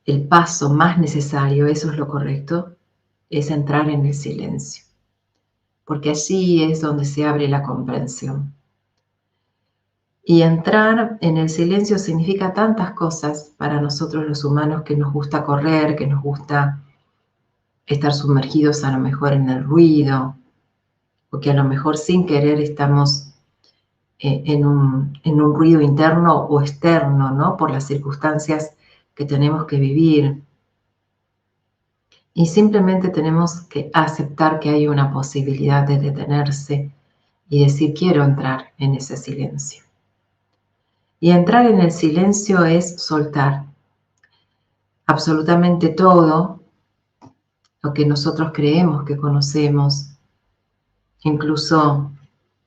el paso más necesario, eso es lo correcto, es entrar en el silencio, porque allí es donde se abre la comprensión. Y entrar en el silencio significa tantas cosas para nosotros los humanos que nos gusta correr, que nos gusta estar sumergidos a lo mejor en el ruido, o que a lo mejor sin querer estamos en un ruido interno o externo, ¿no? Por las circunstancias que tenemos que vivir. Y simplemente tenemos que aceptar que hay una posibilidad de detenerse y decir, quiero entrar en ese silencio. Y entrar en el silencio es soltar absolutamente todo lo que nosotros creemos que conocemos, incluso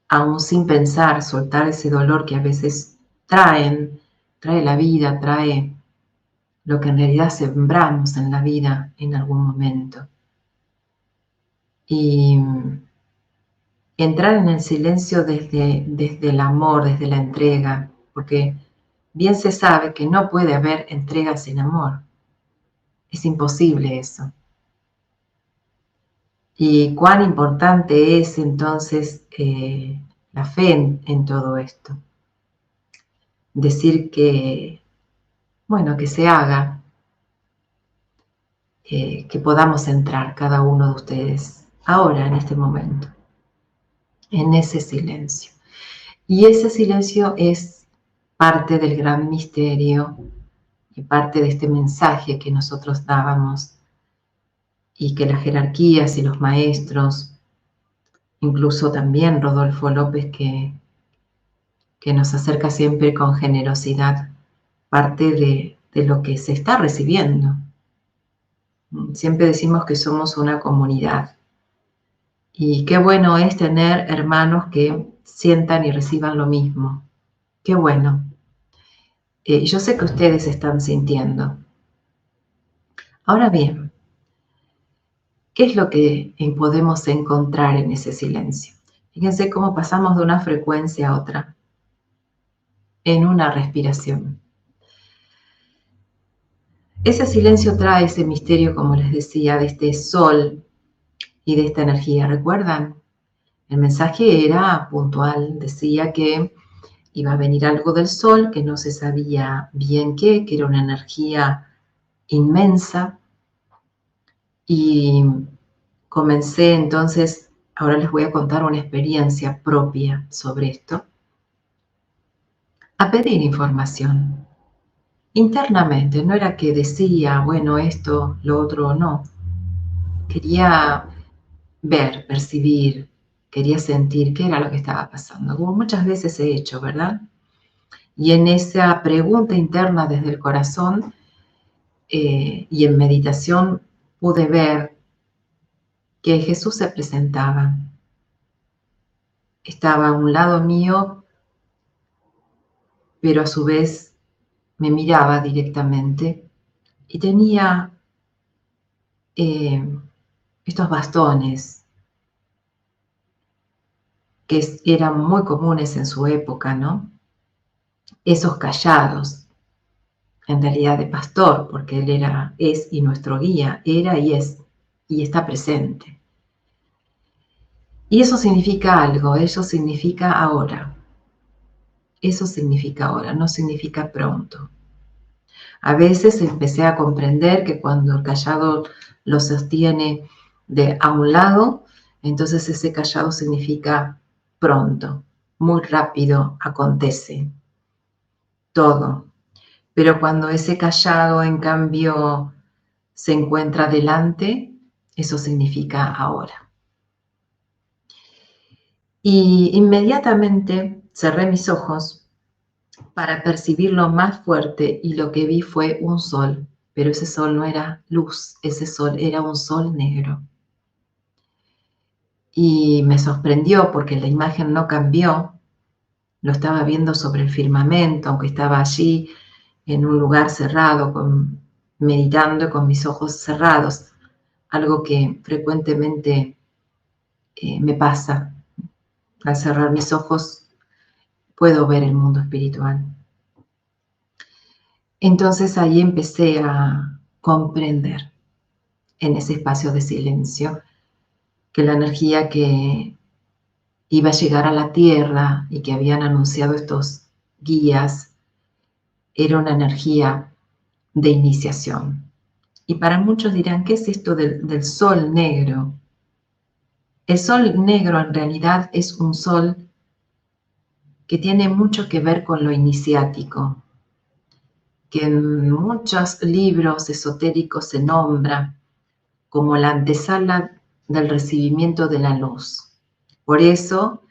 aún sin pensar, soltar ese dolor que a veces trae la vida, trae lo que en realidad sembramos en la vida en algún momento. Y entrar en el silencio desde el amor, desde la entrega, porque bien se sabe que no puede haber entrega sin amor. Es imposible eso. Y cuán importante es entonces la fe en todo esto. Decir que, bueno, que se haga, que podamos entrar cada uno de ustedes ahora, en este momento, en ese silencio. Y ese silencio es parte del gran misterio y parte de este mensaje que nosotros dábamos y que las jerarquías y los maestros, incluso también Rodolfo López, que nos acerca siempre con generosidad, parte de lo que se está recibiendo. Siempre decimos que somos una comunidad y qué bueno es tener hermanos que sientan y reciban lo mismo. Qué bueno. Yo sé que ustedes están sintiendo. Ahora bien, ¿qué es lo que podemos encontrar en ese silencio? Fíjense cómo pasamos de una frecuencia a otra en una respiración. Ese silencio trae ese misterio, como les decía, de este sol y de esta energía. ¿Recuerdan? El mensaje era puntual, decía que iba a venir algo del sol, que no se sabía bien qué, que era una energía inmensa. Y comencé entonces, ahora les voy a contar una experiencia propia sobre esto, a pedir información. Internamente, no era que decía, bueno, esto, lo otro, no. Quería ver, percibir, quería sentir qué era lo que estaba pasando, como muchas veces he hecho, ¿verdad? Y en esa pregunta interna desde el corazón y en meditación pude ver que Jesús se presentaba. Estaba a un lado mío, pero a su vez me miraba directamente y tenía estos bastones que eran muy comunes en su época, ¿no? Esos callados, en realidad de pastor, porque él es y nuestro guía, era y es, y está presente. Y eso significa algo, eso significa ahora. Eso significa ahora, no significa pronto. A veces empecé a comprender que cuando el callado lo sostiene a un lado, entonces ese callado significa pronto, muy rápido acontece todo. Pero cuando ese callado, en cambio, se encuentra delante, eso significa ahora. Y inmediatamente cerré mis ojos para percibirlo más fuerte y lo que vi fue un sol, pero ese sol no era luz, ese sol era un sol negro. Y me sorprendió porque la imagen no cambió, lo estaba viendo sobre el firmamento, aunque estaba allí en un lugar cerrado, meditando con mis ojos cerrados, algo que frecuentemente me pasa. Al cerrar mis ojos puedo ver el mundo espiritual. Entonces ahí empecé a comprender en ese espacio de silencio que la energía que iba a llegar a la Tierra y que habían anunciado estos guías era una energía de iniciación. Y para muchos dirán, ¿qué es esto del sol negro? El sol negro en realidad es un sol que tiene mucho que ver con lo iniciático, que en muchos libros esotéricos se nombra como la antesala del recibimiento de la luz. Por eso,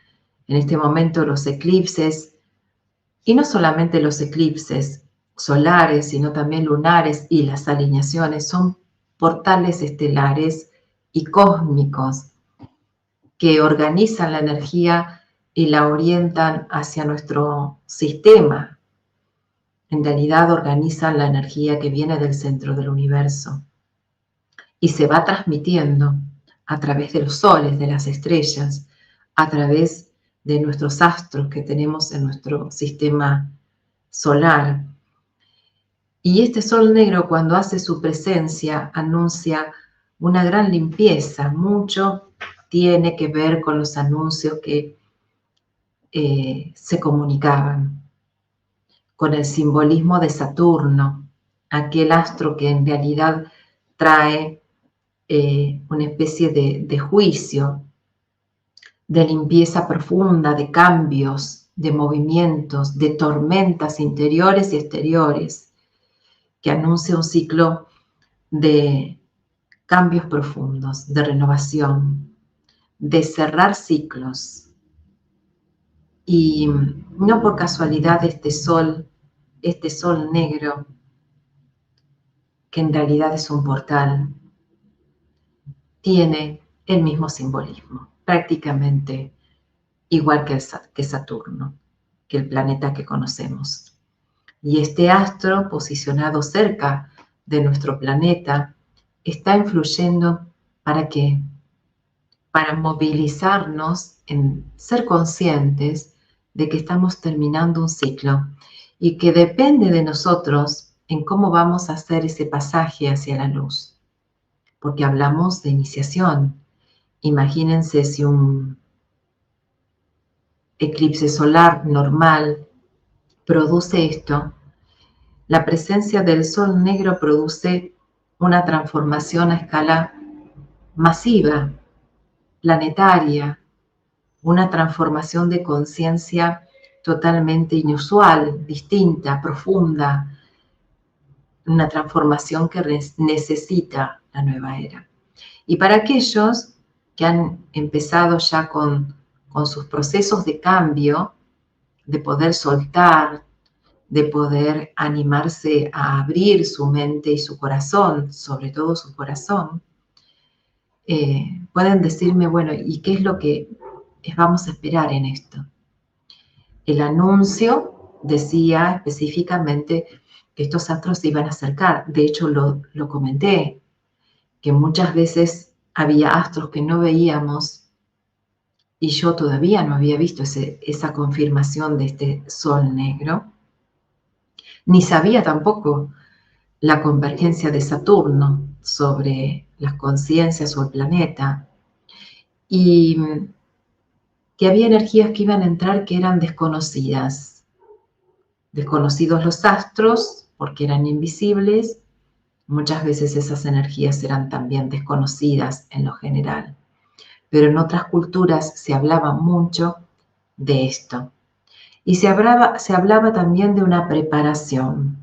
en este momento los eclipses, y no solamente los eclipses solares, sino también lunares y las alineaciones, son portales estelares y cósmicos que organizan la energía y la orientan hacia nuestro sistema. En realidad organizan la energía que viene del centro del universo y se va transmitiendo a través de los soles, de las estrellas, a través de nuestros astros que tenemos en nuestro sistema solar. Y este sol negro, cuando hace su presencia, anuncia una gran limpieza. Mucho tiene que ver con los anuncios que se comunicaban, con el simbolismo de Saturno, aquel astro que en realidad trae una especie de juicio, de limpieza profunda, de cambios, de movimientos, de tormentas interiores y exteriores, que anuncia un ciclo de cambios profundos, de renovación, de cerrar ciclos. Y no por casualidad este sol negro, que en realidad es un portal, tiene el mismo simbolismo, prácticamente igual que Saturno, que el planeta que conocemos. Y este astro, posicionado cerca de nuestro planeta, está influyendo ¿para qué? Para movilizarnos en ser conscientes de que estamos terminando un ciclo y que depende de nosotros en cómo vamos a hacer ese pasaje hacia la luz. Porque hablamos de iniciación. Imagínense si un eclipse solar normal produce esto, la presencia del sol negro produce una transformación a escala masiva, planetaria, una transformación de conciencia totalmente inusual, distinta, profunda, una transformación que necesita la nueva era. Y para aquellos que han empezado ya con sus procesos de cambio, de poder soltar, de poder animarse a abrir su mente y su corazón, sobre todo su corazón, pueden decirme, bueno, ¿y qué es lo que vamos a esperar en esto? El anuncio decía específicamente que estos astros se iban a acercar. De hecho, lo comenté, que muchas veces había astros que no veíamos y yo todavía no había visto esa confirmación de este sol negro, ni sabía tampoco la convergencia de Saturno sobre las conciencias o el planeta, y que había energías que iban a entrar que eran desconocidas. Desconocidos los astros, porque eran invisibles, muchas veces esas energías eran también desconocidas en lo general. Pero en otras culturas se hablaba mucho de esto. Y se hablaba también de una preparación.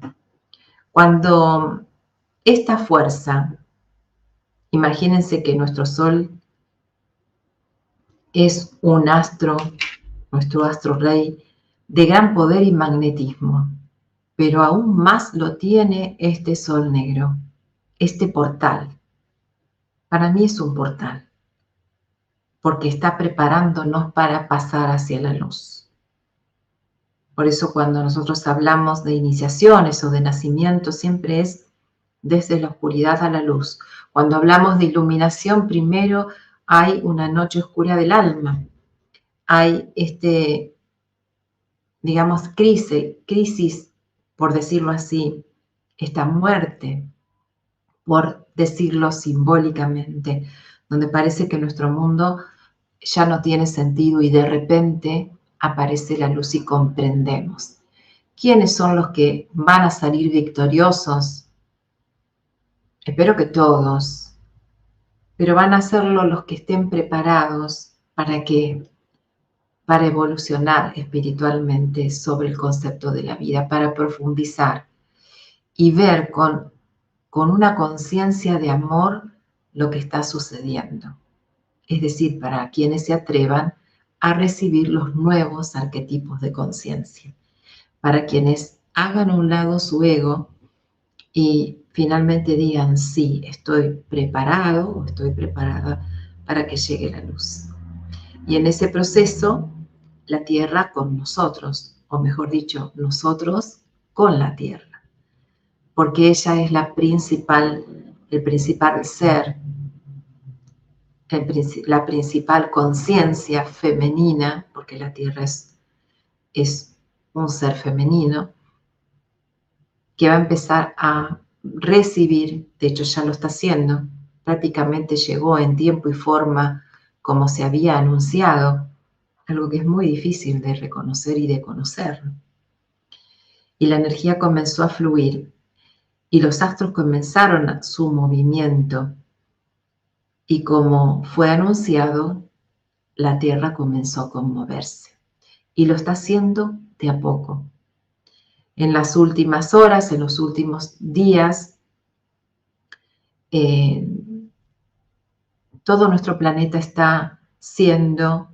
Cuando esta fuerza, imagínense que nuestro Sol es un astro, nuestro astro rey, de gran poder y magnetismo, pero aún más lo tiene este Sol negro, este portal. Para mí es un portal, porque está preparándonos para pasar hacia la luz. Por eso cuando nosotros hablamos de iniciaciones o de nacimiento, siempre es desde la oscuridad a la luz. Cuando hablamos de iluminación, primero hay una noche oscura del alma. Hay digamos, crisis, por decirlo así, esta muerte. por decirlo simbólicamente, donde parece que nuestro mundo ya no tiene sentido y de repente aparece la luz y comprendemos. ¿Quiénes son los que van a salir victoriosos? Espero que todos, pero van a hacerlo los que estén preparados para que para evolucionar espiritualmente sobre el concepto de la vida, para profundizar y ver con una conciencia de amor lo que está sucediendo. Es decir, para quienes se atrevan a recibir los nuevos arquetipos de conciencia, para quienes hagan a un lado su ego y finalmente digan, sí, estoy preparado o estoy preparada para que llegue la luz. Y en ese proceso, la Tierra con nosotros, o mejor dicho, nosotros con la Tierra, porque ella es el principal ser, la principal conciencia femenina, porque la Tierra es un ser femenino, que va a empezar a recibir, de hecho ya lo está haciendo, prácticamente llegó en tiempo y forma como se había anunciado, algo que es muy difícil de reconocer y de conocer. Y la energía comenzó a fluir y los astros comenzaron su movimiento y como fue anunciado, la Tierra comenzó a conmoverse y lo está haciendo de a poco. En las últimas horas, en los últimos días, todo nuestro planeta está siendo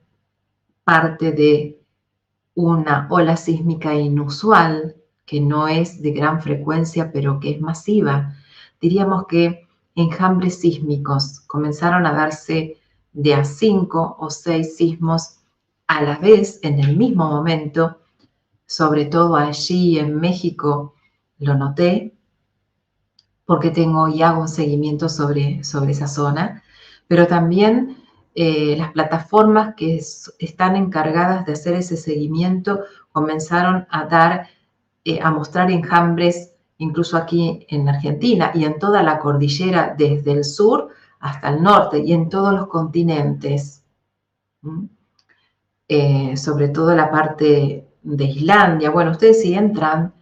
parte de una ola sísmica inusual, que no es de gran frecuencia, pero que es masiva. Diríamos que enjambres sísmicos comenzaron a darse de a 5 o 6 sismos a la vez en el mismo momento, sobre todo allí en México lo noté, porque tengo y hago un seguimiento sobre esa zona, pero también las plataformas que están encargadas de hacer ese seguimiento comenzaron a mostrar enjambres incluso aquí en Argentina y en toda la cordillera, desde el sur hasta el norte y en todos los continentes. Sobre todo la parte de Islandia. Bueno, ustedes si entran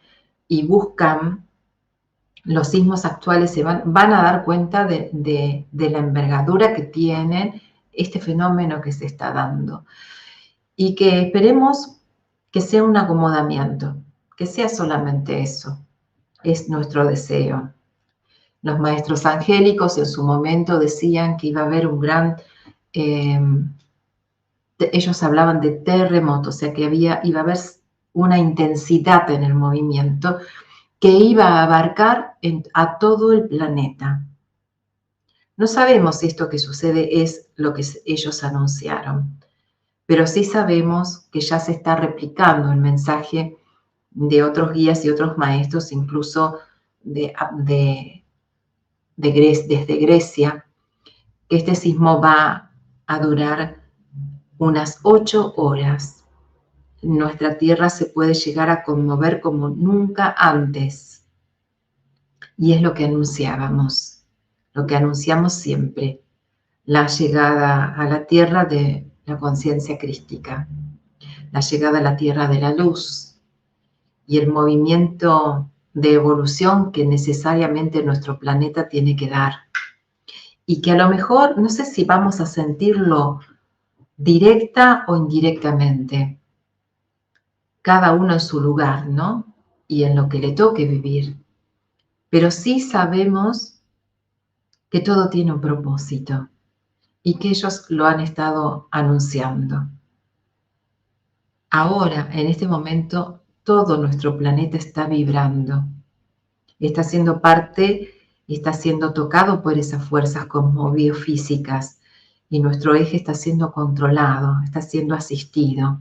y buscan los sismos actuales, van a dar cuenta de la envergadura que tiene este fenómeno que se está dando. Y que esperemos que sea un acomodamiento, que sea solamente eso. Es nuestro deseo. Los maestros angélicos en su momento decían que iba a haber un gran... ellos hablaban de terremoto, o sea que iba a haber una intensidad en el movimiento que iba a abarcar a todo el planeta. No sabemos si esto que sucede es lo que ellos anunciaron, pero sí sabemos que ya se está replicando el mensaje de otros guías y otros maestros, incluso desde Grecia, que este sismo va a durar unas 8 horas. Nuestra Tierra se puede llegar a conmover como nunca antes. Y es lo que anunciábamos, lo que anunciamos siempre, la llegada a la Tierra de la conciencia crística, la llegada a la Tierra de la luz y el movimiento de evolución que necesariamente nuestro planeta tiene que dar. Y que a lo mejor, no sé si vamos a sentirlo directa o indirectamente, cada uno en su lugar, ¿no? Y en lo que le toque vivir. Pero sí sabemos que todo tiene un propósito y que ellos lo han estado anunciando. Ahora, en este momento, todo nuestro planeta está vibrando, está siendo parte, está siendo tocado por esas fuerzas cosmobiofísicas y nuestro eje está siendo controlado, está siendo asistido.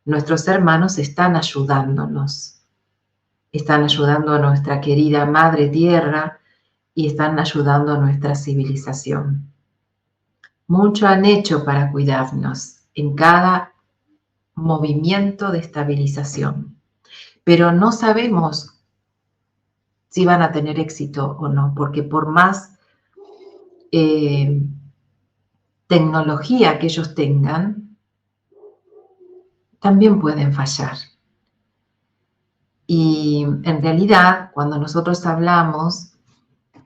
Nuestros hermanos están ayudándonos, están ayudando a nuestra querida Madre Tierra y están ayudando a nuestra civilización. Mucho han hecho para cuidarnos en cada movimiento de estabilización, pero no sabemos si van a tener éxito o no, porque por más tecnología que ellos tengan, también pueden fallar. Y en realidad, cuando nosotros hablamos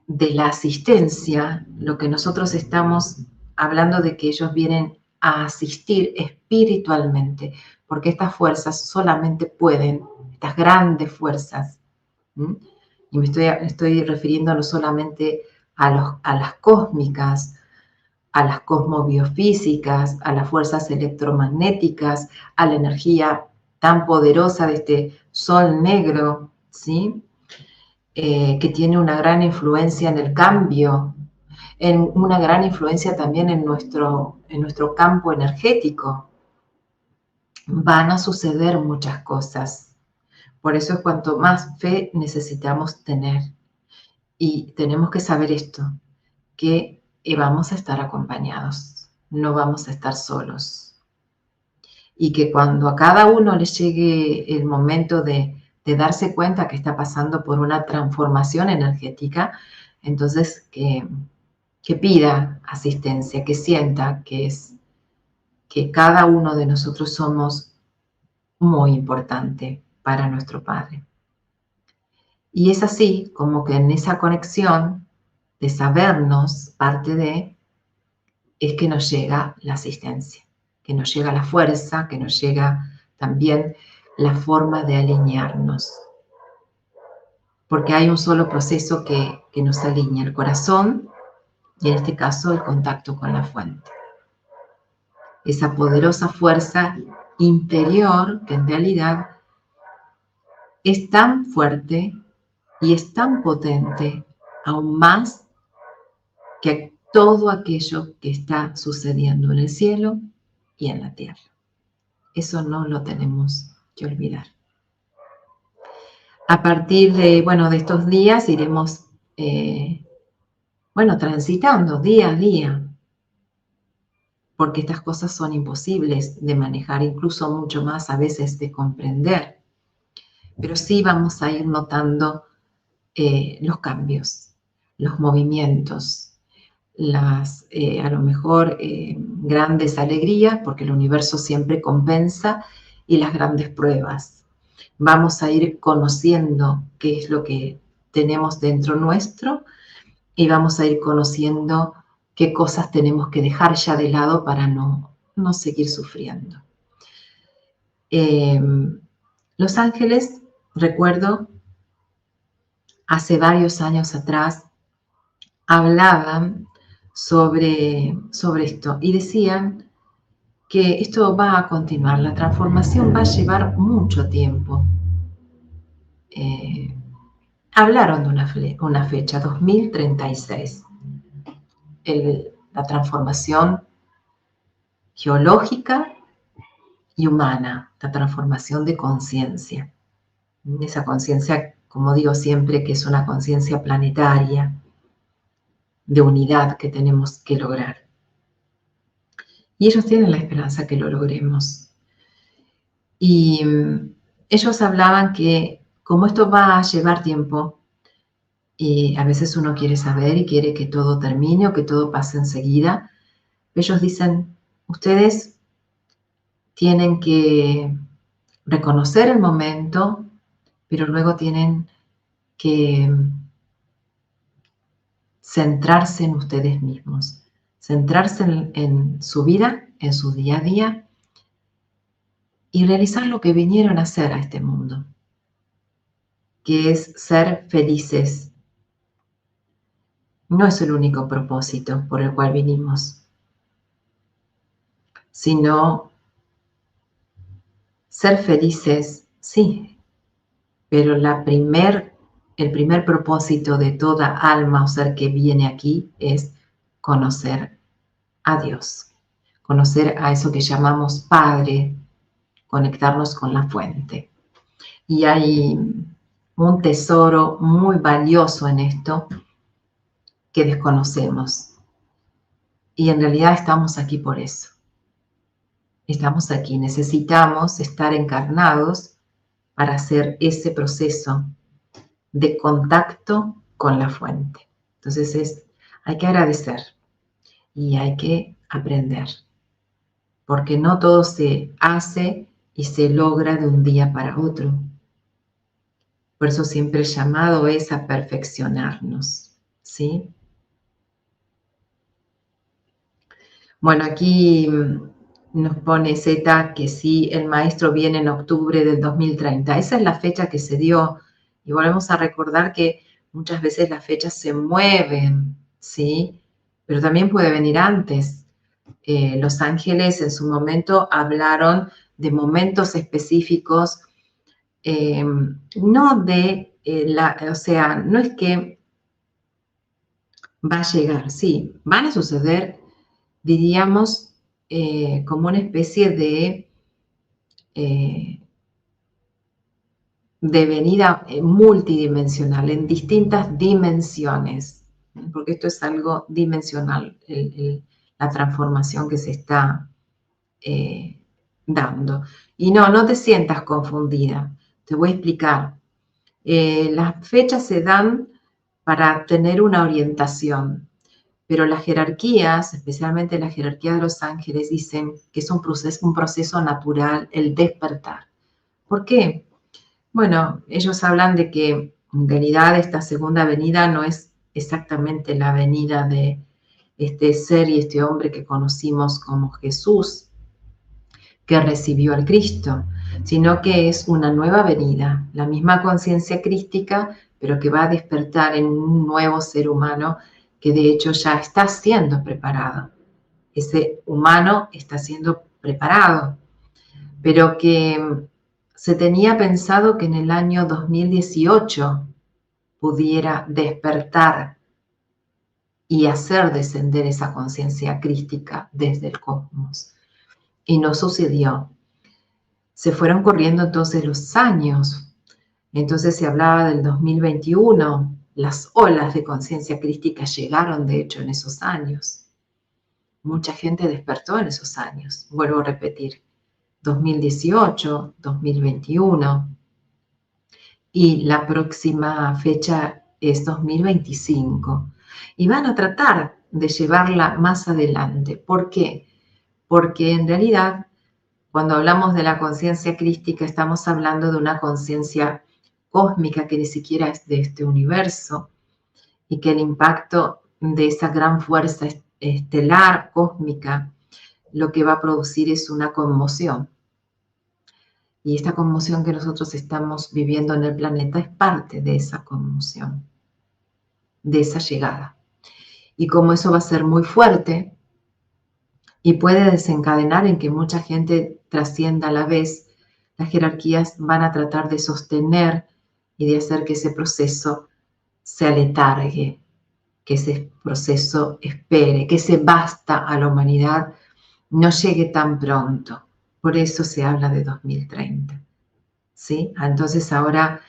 de la asistencia, lo que nosotros estamos hablando de que ellos vienen a asistir espiritualmente, porque estas fuerzas solamente pueden, estas grandes fuerzas, ¿m? Y me estoy refiriendo no solamente a las cósmicas, a las cosmobiofísicas, a las fuerzas electromagnéticas, a la energía tan poderosa de este sol negro, ¿sí? Que tiene una gran influencia en el cambio, en una gran influencia también en nuestro campo energético. Van a suceder muchas cosas. Por eso es cuanto más fe necesitamos tener. Y tenemos que saber esto, que vamos a estar acompañados, no vamos a estar solos. Y que cuando a cada uno le llegue el momento de darse cuenta que está pasando por una transformación energética, entonces que pida asistencia, que sienta que cada uno de nosotros somos muy importante para nuestro Padre. Y es así como que en esa conexión de sabernos parte de, es que nos llega la asistencia, que nos llega la fuerza, que nos llega también la forma de alinearnos. Porque hay un solo proceso que nos alinea, el corazón y en este caso el contacto con la fuente. Esa poderosa fuerza interior que en realidad es tan fuerte y es tan potente, aún más que todo aquello que está sucediendo en el cielo y en la tierra. Eso no lo tenemos que olvidar. A partir de, de estos días iremos, transitando día a día, porque estas cosas son imposibles de manejar, incluso mucho más a veces de comprender. Pero sí vamos a ir notando los cambios, los movimientos, a lo mejor grandes alegrías, porque el universo siempre compensa, y las grandes pruebas. Vamos a ir conociendo qué es lo que tenemos dentro nuestro y vamos a ir conociendo qué cosas tenemos que dejar ya de lado para no seguir sufriendo. Los ángeles, recuerdo, hace varios años atrás, hablaban sobre esto y decían que esto va a continuar, la transformación va a llevar mucho tiempo. Hablaron de una fecha, 2036, la transformación geológica y humana, la transformación de conciencia. Esa conciencia, como digo siempre, que es una conciencia planetaria, de unidad que tenemos que lograr. Y ellos tienen la esperanza que lo logremos. Y ellos hablaban que como esto va a llevar tiempo, y a veces uno quiere saber y quiere que todo termine o que todo pase enseguida, ellos dicen, ustedes tienen que reconocer el momento, pero luego tienen que centrarse en ustedes mismos, centrarse en su vida, en su día a día y realizar lo que vinieron a hacer a este mundo, que es ser felices. No es el único propósito por el cual vinimos, sino ser felices, sí, pero el primer propósito de toda alma o ser que viene aquí es conocer a Dios, conocer a eso que llamamos Padre, conectarnos con la fuente. Y hay un tesoro muy valioso en esto que desconocemos. Y en realidad estamos aquí por eso. Estamos aquí, necesitamos estar encarnados para hacer ese proceso de contacto con la fuente. Entonces hay que agradecer y hay que aprender, porque no todo se hace y se logra de un día para otro. Por eso siempre el llamado es a perfeccionarnos, ¿sí? Bueno, aquí nos pone Z que sí, el maestro viene en octubre del 2030. Esa es la fecha que se dio. Y volvemos a recordar que muchas veces las fechas se mueven, ¿sí? Pero también puede venir antes. Los ángeles en su momento hablaron de momentos específicos, no de o sea, no es que va a llegar, sí, van a suceder, diríamos, como una especie eh, de venida multidimensional, en distintas dimensiones, porque esto es algo dimensional, la transformación que se está eh, dando. Y no te sientas confundida, te voy a explicar. Las fechas se dan para tener una orientación, pero las jerarquías, especialmente la jerarquía de los ángeles, dicen que es un proceso natural el despertar. ¿Por qué? Bueno, ellos hablan de que en realidad esta segunda venida no es exactamente la venida de este ser y este hombre que conocimos como Jesús, que recibió al Cristo, sino que es una nueva venida, la misma conciencia crística, pero que va a despertar en un nuevo ser humano que de hecho ya está siendo preparado. Ese humano está siendo preparado, pero que se tenía pensado que en el año 2018 pudiera despertar y hacer descender esa conciencia crística desde el cosmos. Y no sucedió. Se fueron corriendo entonces los años. Entonces se hablaba del 2021. Las olas de conciencia crística llegaron, de hecho, en esos años. Mucha gente despertó en esos años. Vuelvo a repetir, 2018, 2021. Y la próxima fecha es 2025. Y van a tratar de llevarla más adelante. ¿Por qué? Porque en realidad, cuando hablamos de la conciencia crística, estamos hablando de una conciencia cósmica que ni siquiera es de este universo y que el impacto de esa gran fuerza estelar cósmica lo que va a producir es una conmoción. Y esta conmoción que nosotros estamos viviendo en el planeta es parte de esa conmoción, de esa llegada. Y como eso va a ser muy fuerte y puede desencadenar en que mucha gente trascienda a la vez, las jerarquías van a tratar de sostener y de hacer que ese proceso se aletargue, que ese proceso espere, que ese basta a la humanidad no llegue tan pronto. Por eso se habla de 2030. ¿Sí? Entonces ahora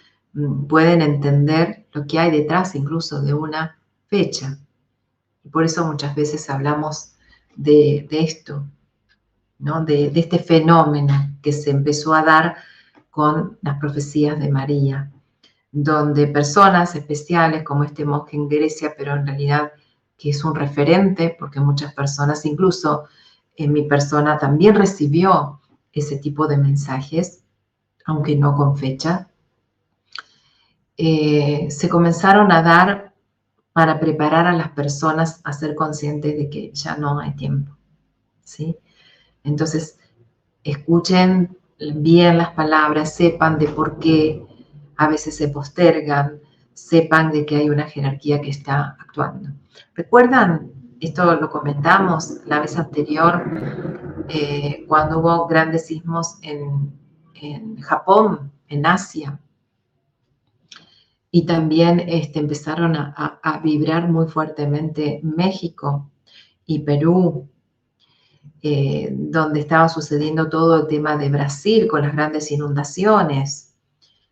pueden entender lo que hay detrás incluso de una fecha. Y por eso muchas veces hablamos de esto, ¿no? De este fenómeno que se empezó a dar con las profecías de María, donde personas especiales como este monje en Grecia, pero en realidad que es un referente, porque muchas personas, incluso en mi persona, también recibió ese tipo de mensajes, aunque no con fecha, se comenzaron a dar para preparar a las personas a ser conscientes de que ya no hay tiempo, ¿sí? Entonces, escuchen bien las palabras, sepan de por qué a veces se postergan, sepan de que hay una jerarquía que está actuando. ¿Recuerdan? Esto lo comentamos la vez anterior, cuando hubo grandes sismos en Japón, en Asia, y también empezaron a vibrar muy fuertemente México y Perú, donde estaba sucediendo todo el tema de Brasil con las grandes inundaciones.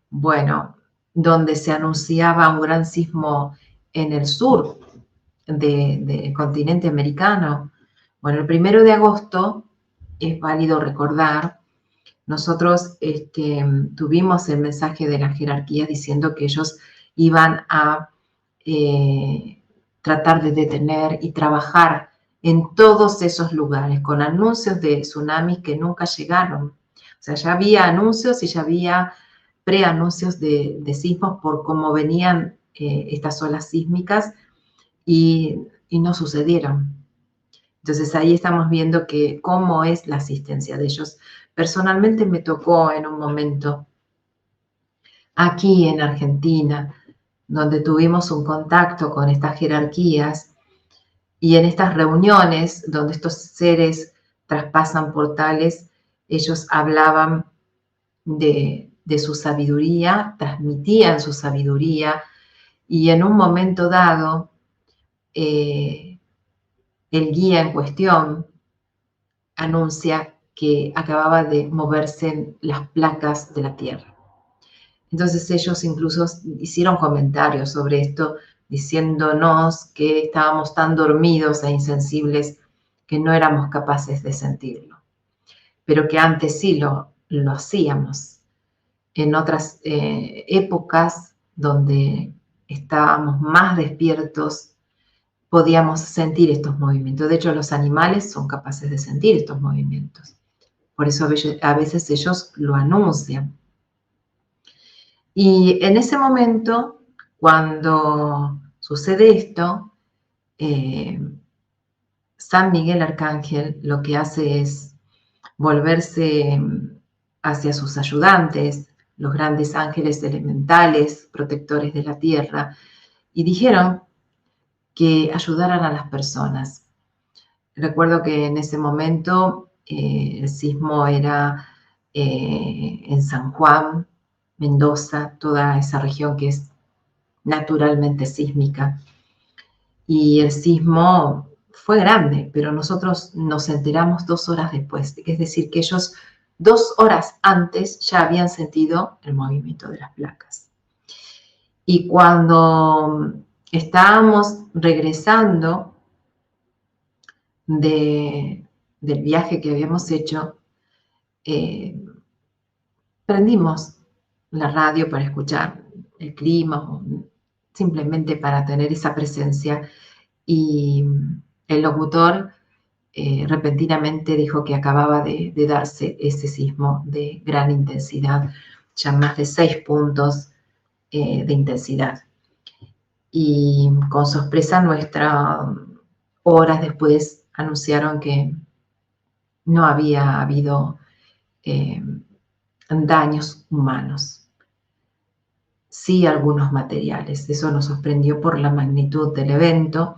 Bueno, donde se anunciaba un gran sismo en el sur del continente americano. Bueno, el 1 de agosto, es válido recordar, nosotros tuvimos el mensaje de la jerarquía diciendo que ellos iban a tratar de detener y trabajar en todos esos lugares, con anuncios de tsunamis que nunca llegaron. O sea, ya había anuncios y ya había preanuncios de sismos por cómo venían estas olas sísmicas y no sucedieron. Entonces ahí estamos viendo que cómo es la asistencia de ellos. Personalmente me tocó en un momento aquí en Argentina, donde tuvimos un contacto con estas jerarquías y en estas reuniones donde estos seres traspasan portales, ellos hablaban de su sabiduría, transmitían su sabiduría y en un momento dado el guía en cuestión anuncia que acababa de moverse las placas de la Tierra. Entonces ellos incluso hicieron comentarios sobre esto, diciéndonos que estábamos tan dormidos e insensibles que no éramos capaces de sentirlo, pero que antes sí lo hacíamos. En otras épocas donde estábamos más despiertos, podíamos sentir estos movimientos. De hecho, los animales son capaces de sentir estos movimientos. Por eso a veces ellos lo anuncian. Y en ese momento, cuando sucede esto, San Miguel Arcángel lo que hace es volverse hacia sus ayudantes, los grandes ángeles elementales, protectores de la tierra, y dijeron que ayudaran a las personas. Recuerdo que en ese momento el sismo era en San Juan, Mendoza, toda esa región que es naturalmente sísmica. Y el sismo fue grande, pero nosotros nos enteramos 2 horas después, es decir, que ellos 2 horas antes ya habían sentido el movimiento de las placas. Y cuando estábamos regresando del viaje que habíamos hecho, prendimos la radio para escuchar el clima, simplemente para tener esa presencia, y el locutor repentinamente dijo que acababa de darse ese sismo de gran intensidad, ya más de 6 puntos de intensidad. Y con sorpresa nuestra, horas después anunciaron que no había habido daños humanos. Sí, algunos materiales. Eso nos sorprendió por la magnitud del evento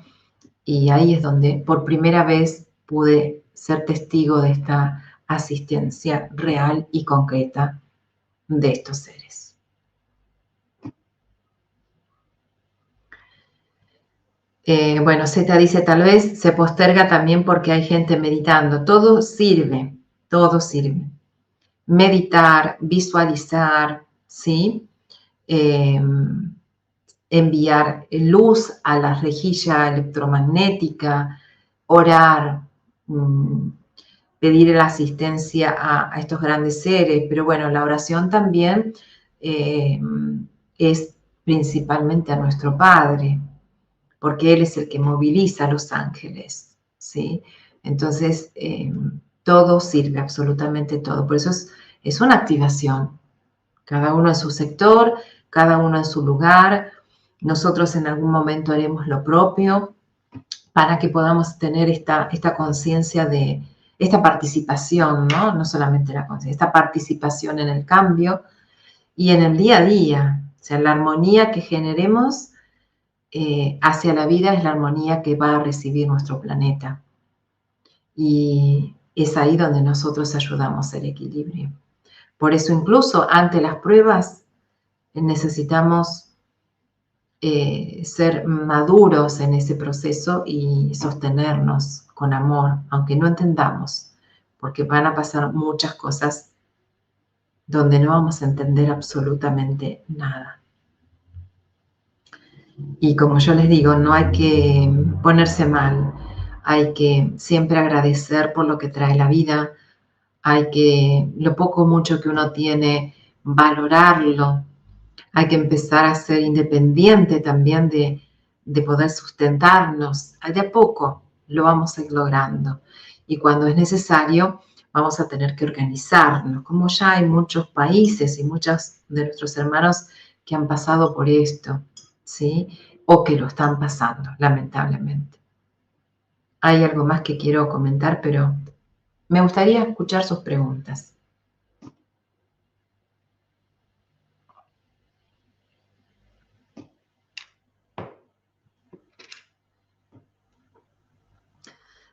y ahí es donde por primera vez pude ser testigo de esta asistencia real y concreta de estos seres. Bueno, Zeta dice, tal vez se posterga también porque hay gente meditando. Todo sirve, todo sirve. Meditar, visualizar, ¿sí? Enviar luz a la rejilla electromagnética, orar, pedir la asistencia a estos grandes seres, pero bueno, la oración también es principalmente a nuestro Padre, porque Él es el que moviliza a los ángeles, ¿sí? Entonces, todo sirve, absolutamente todo. Por eso es una activación, cada uno en su sector, cada uno en su lugar. Nosotros en algún momento haremos lo propio para que podamos tener esta conciencia de esta participación, ¿no? No solamente la conciencia, esta participación en el cambio y en el día a día. O sea, la armonía que generemos hacia la vida es la armonía que va a recibir nuestro planeta. Y es ahí donde nosotros ayudamos el equilibrio. Por eso incluso ante las pruebas necesitamos ser maduros en ese proceso y sostenernos con amor, aunque no entendamos, porque van a pasar muchas cosas donde no vamos a entender absolutamente nada. Y como yo les digo, no hay que ponerse mal, hay que siempre agradecer por lo que trae la vida, hay que, lo poco o mucho que uno tiene, valorarlo Hay que empezar a ser independiente también de poder sustentarnos. De a poco lo vamos a ir logrando. Y cuando es necesario, vamos a tener que organizarnos, como ya hay muchos países y muchos de nuestros hermanos que han pasado por esto, ¿sí? O que lo están pasando, lamentablemente. Hay algo más que quiero comentar, pero me gustaría escuchar sus preguntas.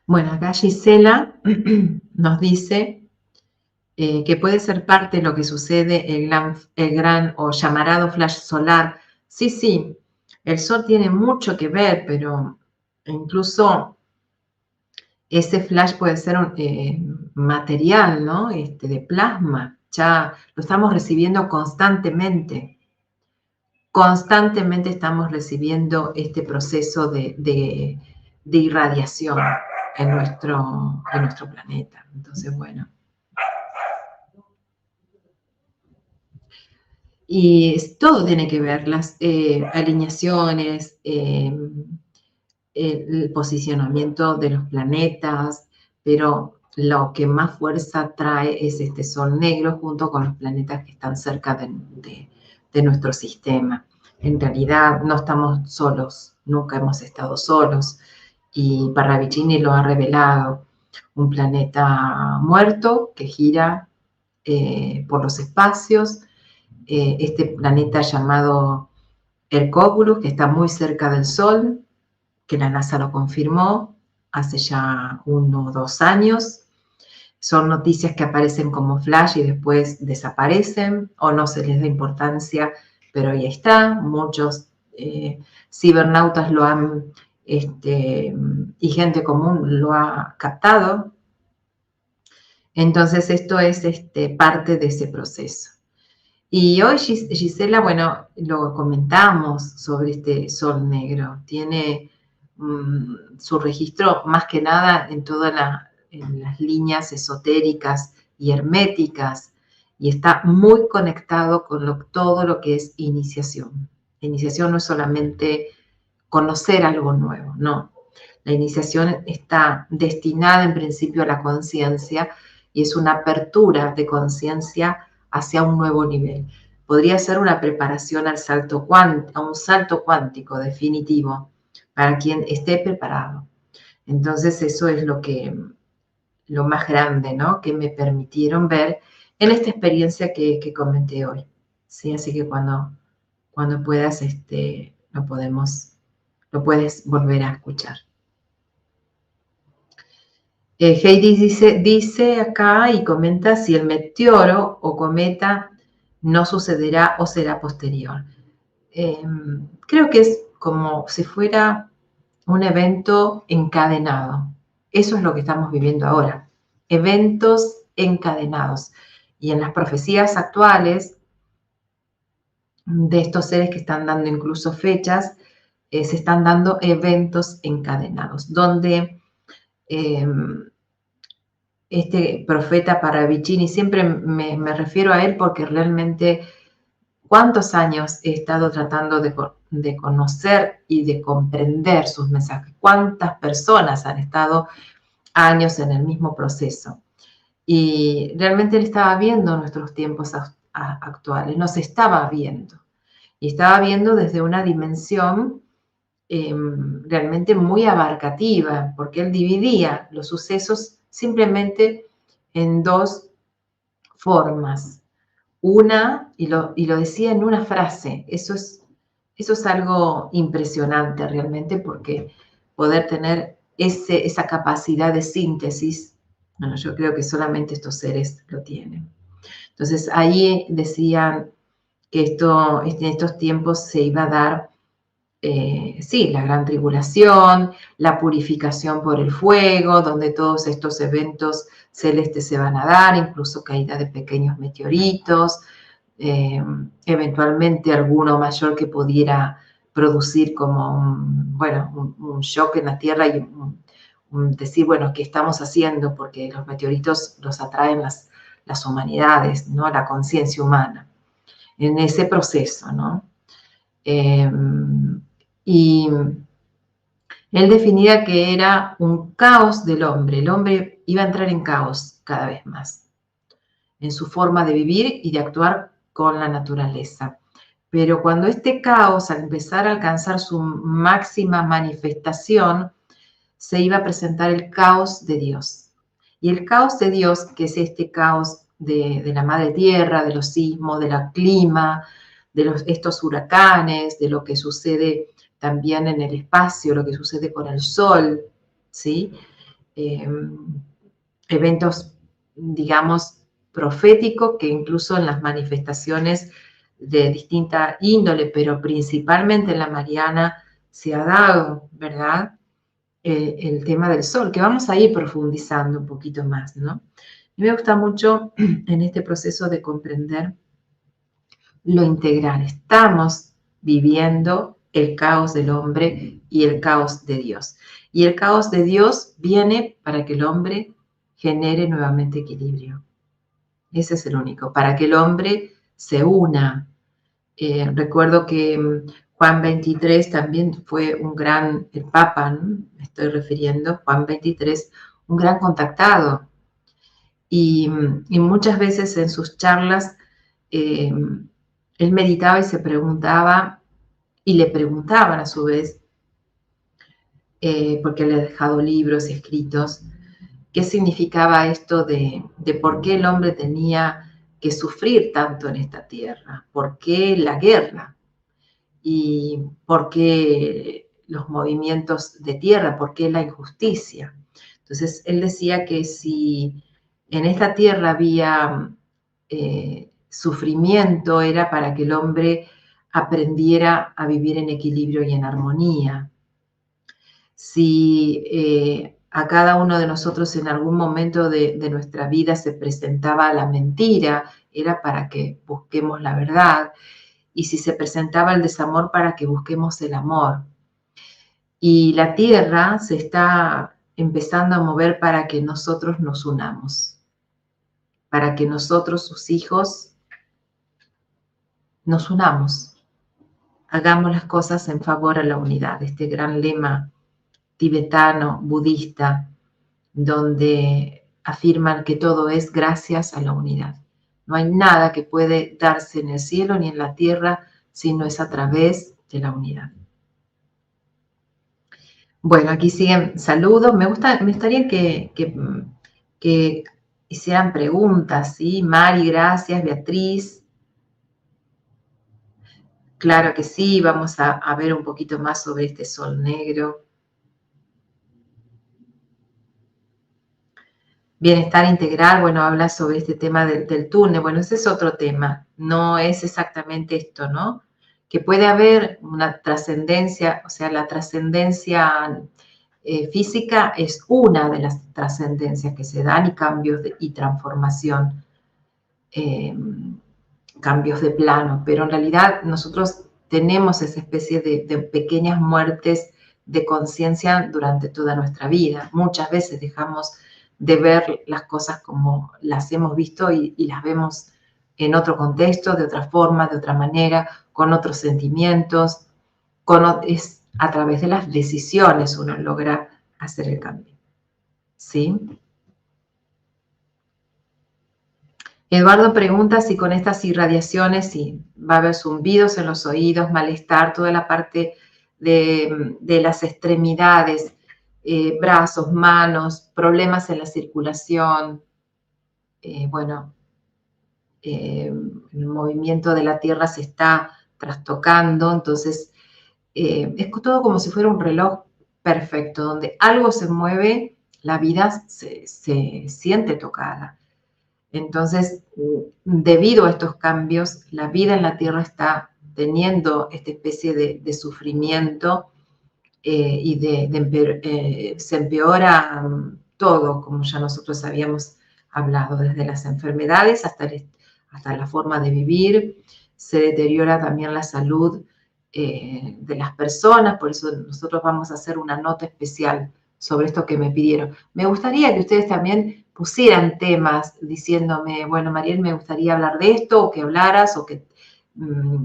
Bueno, acá Gisela nos dice que puede ser parte de lo que sucede el gran o llamarado flash solar. Sí, sí, el sol tiene mucho que ver, pero incluso ese flash puede ser un material, ¿no? De plasma. Ya lo estamos recibiendo constantemente. Constantemente estamos recibiendo este proceso de irradiación en nuestro planeta. Entonces, bueno. Y todo tiene que ver, las alineaciones, el posicionamiento de los planetas, pero lo que más fuerza trae es este Sol negro junto con los planetas que están cerca de nuestro sistema. En realidad no estamos solos, nunca hemos estado solos, y Parravicini lo ha revelado, un planeta muerto que gira por los espacios, este planeta llamado Hercóbulos, que está muy cerca del Sol, que la NASA lo confirmó hace ya 1 o 2 años. Son noticias que aparecen como flash y después desaparecen o no se les da importancia, pero ahí está. Muchos cibernautas lo han, y gente común lo ha captado. Entonces esto es parte de ese proceso. Y hoy Gisela, bueno, lo comentamos sobre este sol negro. Tiene su registro más que nada en las líneas esotéricas y herméticas y está muy conectado con todo lo que es iniciación. La iniciación no es solamente conocer algo nuevo, no. La iniciación está destinada en principio a la conciencia y es una apertura de conciencia hacia un nuevo nivel. Podría ser una preparación a un salto cuántico definitivo para quien esté preparado. Entonces eso es lo más grande, ¿no? Que me permitieron ver en esta experiencia que comenté hoy. ¿Sí? Así que cuando puedas, lo puedes volver a escuchar. Heidi dice acá y comenta si el meteoro o cometa no sucederá o será posterior. Creo que es como si fuera un evento encadenado. Eso es lo que estamos viviendo ahora. Eventos encadenados. Y en las profecías actuales de estos seres que están dando incluso fechas, se están dando eventos encadenados, donde este profeta Parravicini, siempre me refiero a él porque realmente cuántos años he estado tratando de conocer y de comprender sus mensajes, cuántas personas han estado años en el mismo proceso. Y realmente él estaba viendo nuestros tiempos actuales, nos estaba viendo. Y estaba viendo desde una dimensión realmente muy abarcativa, porque él dividía los sucesos simplemente en 2 formas. Una, y lo decía en una frase, eso es algo impresionante realmente, porque poder tener esa capacidad de síntesis, bueno, yo creo que solamente estos seres lo tienen. Entonces ahí decían que en estos tiempos se iba a dar sí, la gran tribulación, la purificación por el fuego, donde todos estos eventos celestes se van a dar, incluso caída de pequeños meteoritos, eventualmente alguno mayor que pudiera producir como un shock en la Tierra y decir, bueno, ¿qué estamos haciendo? Porque los meteoritos los atraen las humanidades, ¿no? La conciencia humana. en ese proceso, ¿no? Y él definía que era un caos del hombre. El hombre iba a entrar en caos cada vez más, en su forma de vivir y de actuar con la naturaleza. Pero cuando este caos, al empezar a alcanzar su máxima manifestación, se iba a presentar el caos de Dios. Y el caos de Dios, que es este caos de la madre tierra, de los sismos, del clima, de estos huracanes, de lo que sucede también en el espacio, lo que sucede con el sol, ¿sí? Eh, eventos, digamos, proféticos que incluso en las manifestaciones de distinta índole, pero principalmente en la Mariana se ha dado, ¿verdad? El tema del sol, que vamos a ir profundizando un poquito más, ¿no? Y me gusta mucho en este proceso de comprender lo integral. Estamos viviendo el caos del hombre y el caos de Dios. Y el caos de Dios viene para que el hombre genere nuevamente equilibrio. Ese es el único, para que el hombre se una. Recuerdo que Juan 23 también fue un gran, el Papa, ¿no? Me estoy refiriendo, Juan 23, un gran contactado. Y muchas veces en sus charlas, eh, él meditaba y se preguntaba, y le preguntaban a su vez, porque le ha dejado libros y escritos, qué significaba esto de por qué el hombre tenía que sufrir tanto en esta tierra, por qué la guerra y por qué los movimientos de tierra, por qué la injusticia. Entonces, él decía que si en esta tierra había sufrimiento, era para que el hombre aprendiera a vivir en equilibrio y en armonía. Si a cada uno de nosotros en algún momento de nuestra vida se presentaba la mentira, era para que busquemos la verdad. Y si se presentaba el desamor, para que busquemos el amor. Y la tierra se está empezando a mover para que nosotros nos unamos, para que nosotros, sus hijos, nos unamos, hagamos las cosas en favor a la unidad. Este gran lema tibetano, budista, donde afirman que todo es gracias a la unidad. No hay nada que puede darse en el cielo ni en la tierra si no es a través de la unidad. Bueno, aquí siguen saludos. Me gustaría que hicieran preguntas, ¿sí? Mari, gracias. Beatriz. Claro que sí, vamos a ver un poquito más sobre este sol negro. Bienestar integral, bueno, habla sobre este tema del túnel. Bueno, ese es otro tema. No es exactamente esto, ¿no? Que puede haber una trascendencia, o sea, la trascendencia física es una de las trascendencias que se dan y cambios y transformación, cambios de plano, pero en realidad nosotros tenemos esa especie de pequeñas muertes de conciencia durante toda nuestra vida. Muchas veces dejamos de ver las cosas como las hemos visto y las vemos en otro contexto, de otra forma, de otra manera, con otros sentimientos, es a través de las decisiones uno logra hacer el cambio. ¿Sí? Eduardo pregunta si con estas irradiaciones si va a haber zumbidos en los oídos, malestar, toda la parte de las extremidades, brazos, manos, problemas en la circulación, bueno, el movimiento de la Tierra se está trastocando, entonces es todo como si fuera un reloj perfecto, donde algo se mueve, la vida se siente tocada. Entonces, debido a estos cambios, la vida en la Tierra está teniendo esta especie de sufrimiento y se empeora todo, como ya nosotros habíamos hablado, desde las enfermedades hasta la forma de vivir, se deteriora también la salud de las personas, por eso nosotros vamos a hacer una nota especial sobre esto que me pidieron. Me gustaría que ustedes también pusieran temas diciéndome, bueno, Mariel, me gustaría hablar de esto, o que hablaras, o que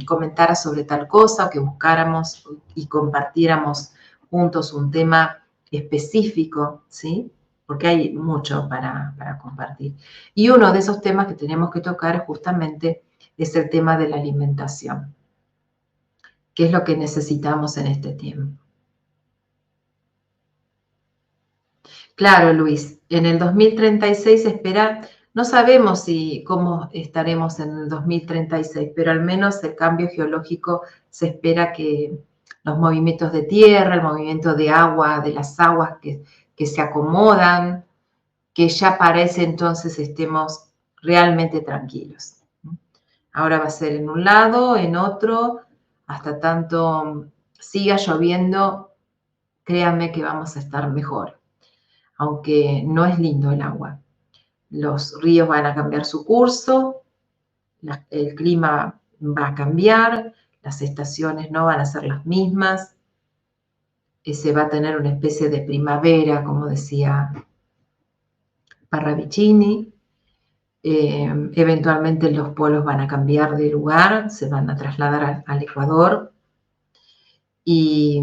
comentara sobre tal cosa, o que buscáramos y compartiéramos juntos un tema específico, ¿sí? Porque hay mucho para compartir. Y uno de esos temas que tenemos que tocar justamente es el tema de la alimentación, que es lo que necesitamos en este tiempo. Claro, Luis, en el 2036 se espera, no sabemos cómo estaremos en el 2036, pero al menos el cambio geológico se espera que los movimientos de tierra, el movimiento de agua, de las aguas que se acomodan, que ya para ese entonces estemos realmente tranquilos. Ahora va a ser en un lado, en otro, hasta tanto siga lloviendo, créanme que vamos a estar mejor, aunque no es lindo el agua. Los ríos van a cambiar su curso, el clima va a cambiar, las estaciones no van a ser las mismas, se va a tener una especie de primavera, como decía Parravicini. Eventualmente los polos van a cambiar de lugar, se van a trasladar al Ecuador y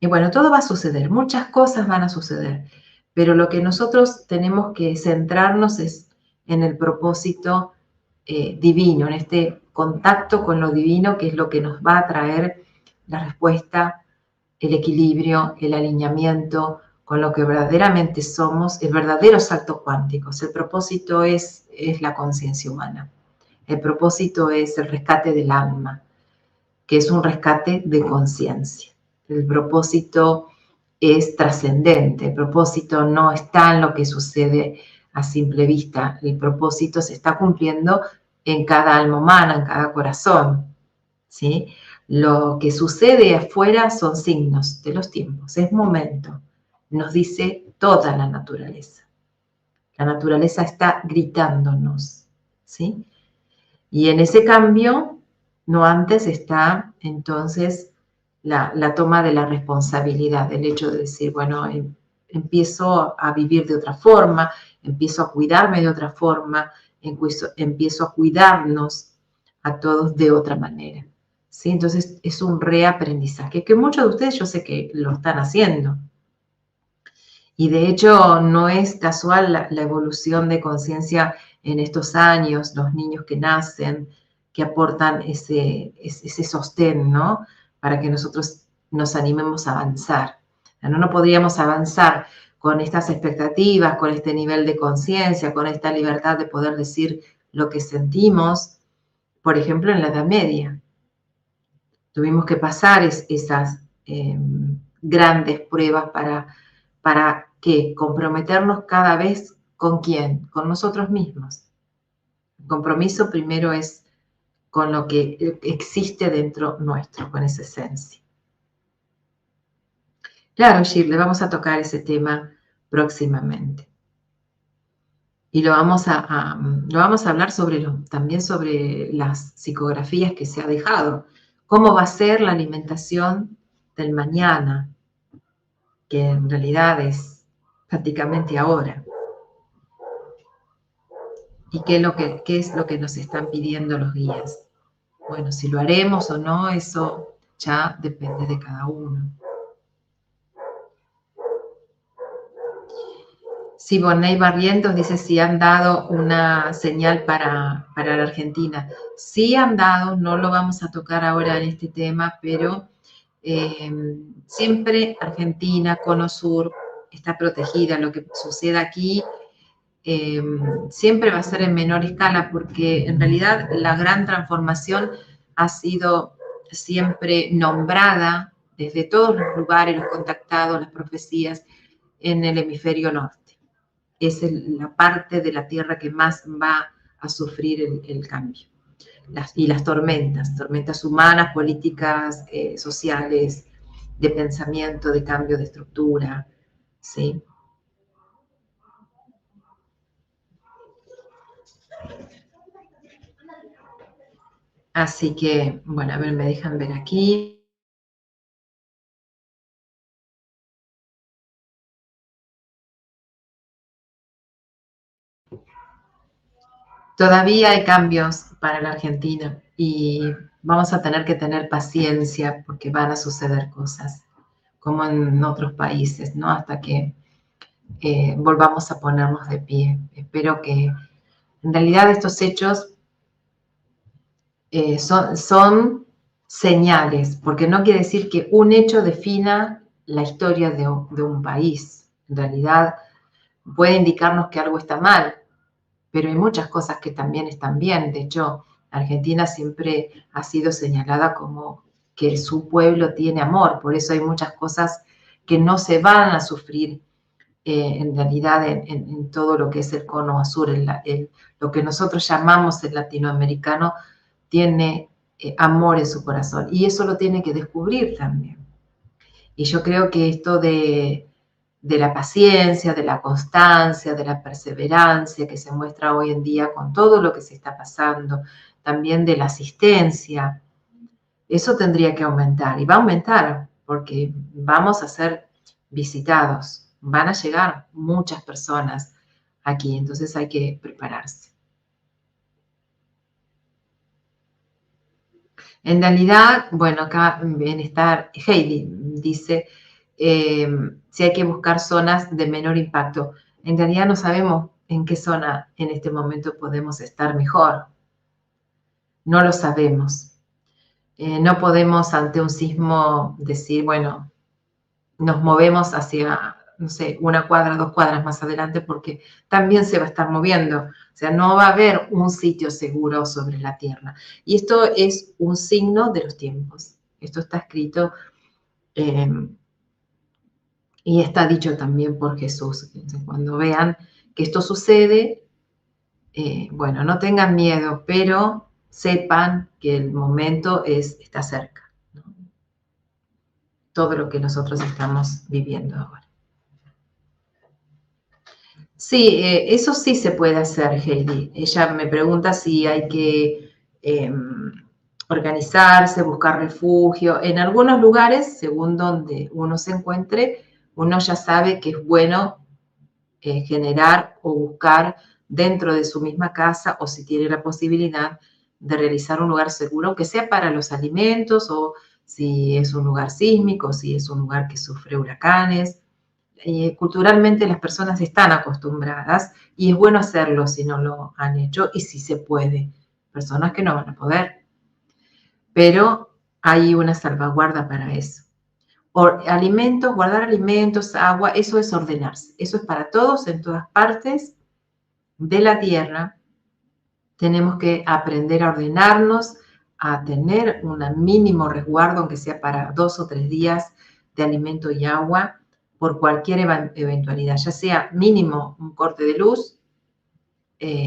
bueno, todo va a suceder, muchas cosas van a suceder, pero lo que nosotros tenemos que centrarnos es en el propósito divino, en este contacto con lo divino, que es lo que nos va a traer la respuesta, el equilibrio, el alineamiento con lo que verdaderamente somos, el verdadero salto cuántico. El propósito es la conciencia humana. El propósito es el rescate del alma, que es un rescate de conciencia. El propósito es trascendente, el propósito no está en lo que sucede a simple vista, el propósito se está cumpliendo en cada alma humana, en cada corazón, ¿sí? Lo que sucede afuera son signos de los tiempos, es momento, nos dice toda la naturaleza. La naturaleza está gritándonos, ¿sí? Y en ese cambio, no antes está entonces la toma de la responsabilidad, el hecho de decir, bueno, empiezo a vivir de otra forma, empiezo a cuidarme de otra forma, empiezo a cuidarnos a todos de otra manera. ¿Sí? Entonces es un reaprendizaje que muchos de ustedes yo sé que lo están haciendo. Y de hecho no es casual la evolución de conciencia en estos años, los niños que nacen, que aportan ese sostén, ¿no? Para que nosotros nos animemos a avanzar. No podríamos avanzar con estas expectativas, con este nivel de conciencia, con esta libertad de poder decir lo que sentimos, por ejemplo, en la Edad Media. Tuvimos que pasar esas grandes pruebas para ¿qué? Comprometernos cada vez con quién, con nosotros mismos. El compromiso primero es con lo que existe dentro nuestro, con esa esencia. Claro, Shirley, vamos a tocar ese tema próximamente. Y lo vamos a hablar también sobre las psicografías que se ha dejado. ¿Cómo va a ser la alimentación del mañana? Que en realidad es prácticamente ahora. ¿Y qué es lo que nos están pidiendo los guías? Bueno, si lo haremos o no, eso ya depende de cada uno. Siboney Barrientos dice si han dado una señal para la Argentina. Sí han dado, no lo vamos a tocar ahora en este tema, pero siempre Argentina, Cono Sur, está protegida. Lo que suceda aquí siempre va a ser en menor escala, porque en realidad la gran transformación ha sido siempre nombrada desde todos los lugares, los contactados, las profecías, en el hemisferio norte. Es la parte de la Tierra que más va a sufrir el cambio. Y las tormentas humanas, políticas, sociales, de pensamiento, de cambio de estructura, ¿sí? Así que, bueno, a ver, me dejan ver aquí. Todavía hay cambios para la Argentina y vamos a tener que tener paciencia porque van a suceder cosas como en otros países, ¿no? Hasta que volvamos a ponernos de pie. Espero que en realidad estos hechos son señales, porque no quiere decir que un hecho defina la historia de un país. En realidad puede indicarnos que algo está mal, pero hay muchas cosas que también están bien. De hecho, Argentina siempre ha sido señalada como que su pueblo tiene amor, por eso hay muchas cosas que no se van a sufrir en realidad en todo lo que es el cono sur, lo que nosotros llamamos el latinoamericano, tiene amor en su corazón y eso lo tiene que descubrir también. Y yo creo que esto de la paciencia, de la constancia, de la perseverancia que se muestra hoy en día con todo lo que se está pasando, también de la asistencia, eso tendría que aumentar y va a aumentar porque vamos a ser visitados, van a llegar muchas personas aquí, entonces hay que prepararse. En realidad, bueno, acá Bienestar, Heidi dice, si hay que buscar zonas de menor impacto. En realidad no sabemos en qué zona en este momento podemos estar mejor. No lo sabemos. No podemos ante un sismo decir, bueno, nos movemos hacia, no sé, 1 cuadra, 2 cuadras más adelante, porque también se va a estar moviendo. O sea, no va a haber un sitio seguro sobre la tierra. Y esto es un signo de los tiempos. Esto está escrito y está dicho también por Jesús. Entonces, cuando vean que esto sucede, bueno, no tengan miedo, pero sepan que el momento está cerca, ¿no? Todo lo que nosotros estamos viviendo ahora. Sí, eso sí se puede hacer, Heidi. Ella me pregunta si hay que organizarse, buscar refugio. En algunos lugares, según donde uno se encuentre, uno ya sabe que es bueno generar o buscar dentro de su misma casa o si tiene la posibilidad de realizar un lugar seguro, aunque sea para los alimentos o si es un lugar sísmico, si es un lugar que sufre huracanes. Culturalmente las personas están acostumbradas y es bueno hacerlo si no lo han hecho y si se puede. Personas que no van a poder, pero hay una salvaguarda para eso. Alimentos, guardar alimentos, agua, eso es ordenarse. Eso es para todos en todas partes de la tierra. Tenemos que aprender a ordenarnos, a tener un mínimo resguardo, aunque sea para 2 o 3 días de alimento y agua, por cualquier eventualidad, ya sea mínimo un corte de luz,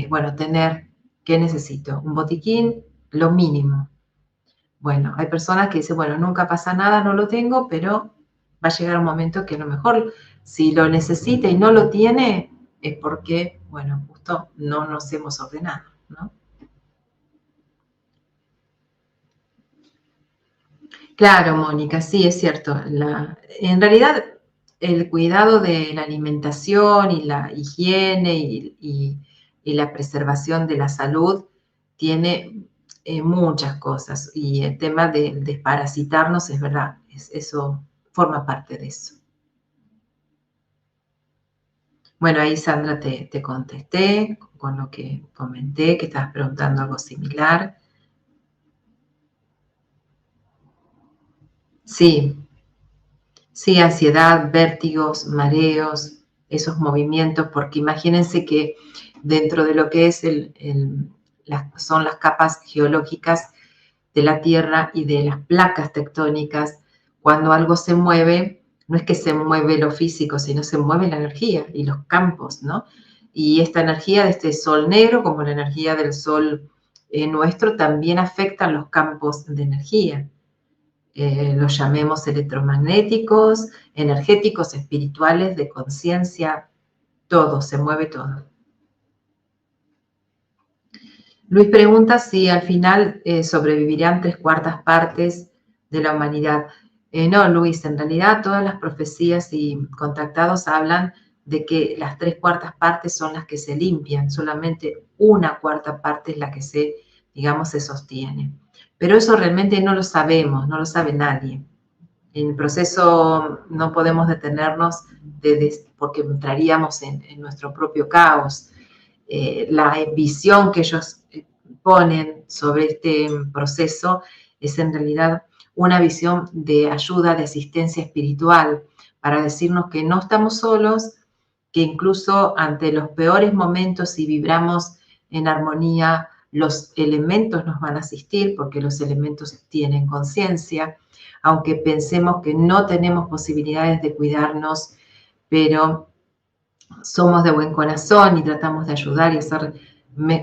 bueno, tener, ¿qué necesito? Un botiquín, lo mínimo. Bueno, hay personas que dicen, bueno, nunca pasa nada, no lo tengo, pero va a llegar un momento que a lo mejor si lo necesita y no lo tiene, es porque, bueno, justo no nos hemos ordenado, ¿no? Claro, Mónica, sí, es cierto. En realidad, el cuidado de la alimentación y la higiene y la preservación de la salud tiene muchas cosas. Y el tema de desparasitarnos es verdad, eso forma parte de eso. Bueno, ahí Sandra te contesté con lo que comenté, que estabas preguntando algo similar. Sí, sí, ansiedad, vértigos, mareos, esos movimientos, porque imagínense que dentro de lo que es son las capas geológicas de la Tierra y de las placas tectónicas, cuando algo se mueve, no es que se mueve lo físico, sino se mueve la energía y los campos, ¿no? Y esta energía de este sol negro, como la energía del sol nuestro, también afecta los campos de energía. Los llamemos electromagnéticos, energéticos, espirituales, de conciencia, todo, se mueve todo. Luis pregunta si al final sobrevivirán 3/4 de la humanidad. No, Luis, en realidad todas las profecías y contactados hablan de que las 3/4 son las que se limpian, solamente 1/4 es la que digamos, se sostiene. Pero eso realmente no lo sabemos, no lo sabe nadie. En el proceso no podemos detenernos porque entraríamos en nuestro propio caos. La visión que ellos ponen sobre este proceso es en realidad una visión de ayuda, de asistencia espiritual, para decirnos que no estamos solos, que incluso ante los peores momentos, si vibramos en armonía, los elementos nos van a asistir, porque los elementos tienen conciencia, aunque pensemos que no tenemos posibilidades de cuidarnos, pero somos de buen corazón y tratamos de ayudar y hacer,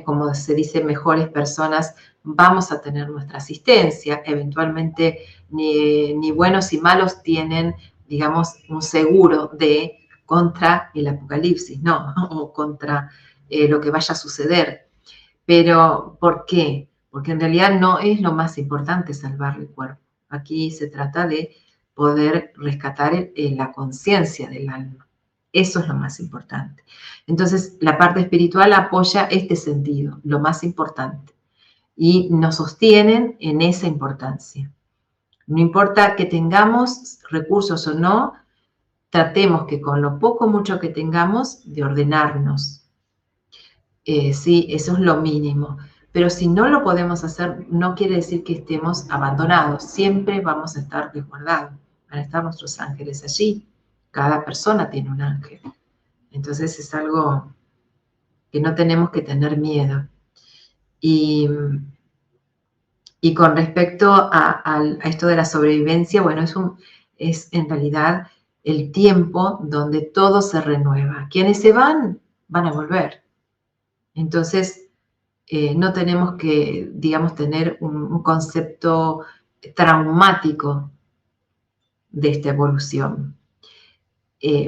como se dice, mejores personas, vamos a tener nuestra asistencia. Eventualmente, ni buenos y malos tienen, digamos, un seguro contra el apocalipsis, ¿no? O contra lo que vaya a suceder. Pero, ¿por qué? Porque en realidad no es lo más importante salvar el cuerpo. Aquí se trata de poder rescatar la conciencia del alma. Eso es lo más importante. Entonces, la parte espiritual apoya este sentido, lo más importante, y nos sostienen en esa importancia. No importa que tengamos recursos o no, tratemos que con lo poco o mucho que tengamos, de ordenarnos. Sí, eso es lo mínimo. Pero si no lo podemos hacer, no quiere decir que estemos abandonados. Siempre vamos a estar resguardados. Van a estar nuestros ángeles allí. Cada persona tiene un ángel. Entonces es algo que no tenemos que tener miedo. Y con respecto a esto de la sobrevivencia, bueno, es en realidad el tiempo donde todo se renueva. Quienes se van a volver. Entonces, no tenemos que, digamos, tener un concepto traumático de esta evolución.